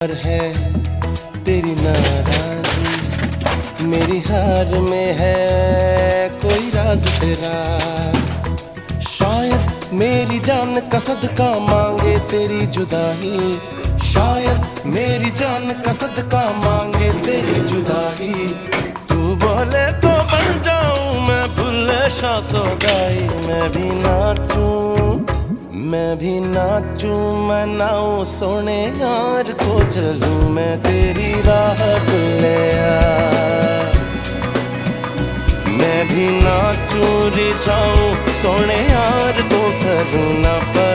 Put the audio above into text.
पर है तेरी नाराज़ी, मेरी हार में है कोई राज तेरा। शायद मेरी जान का सदका मांगे तेरी जुदाई, शायद मेरी जान का सदका मांगे तेरी जुदाई। तू बोले तो बन जाऊं मैं भुल्ले शाह सौगाई, मैं भी नाचूं मैं नाऊं सोने यार को चलूं मैं तेरी राह भुल्लिया। मैं भी नाचूं रिझाऊं सोने यार को करूं ना पर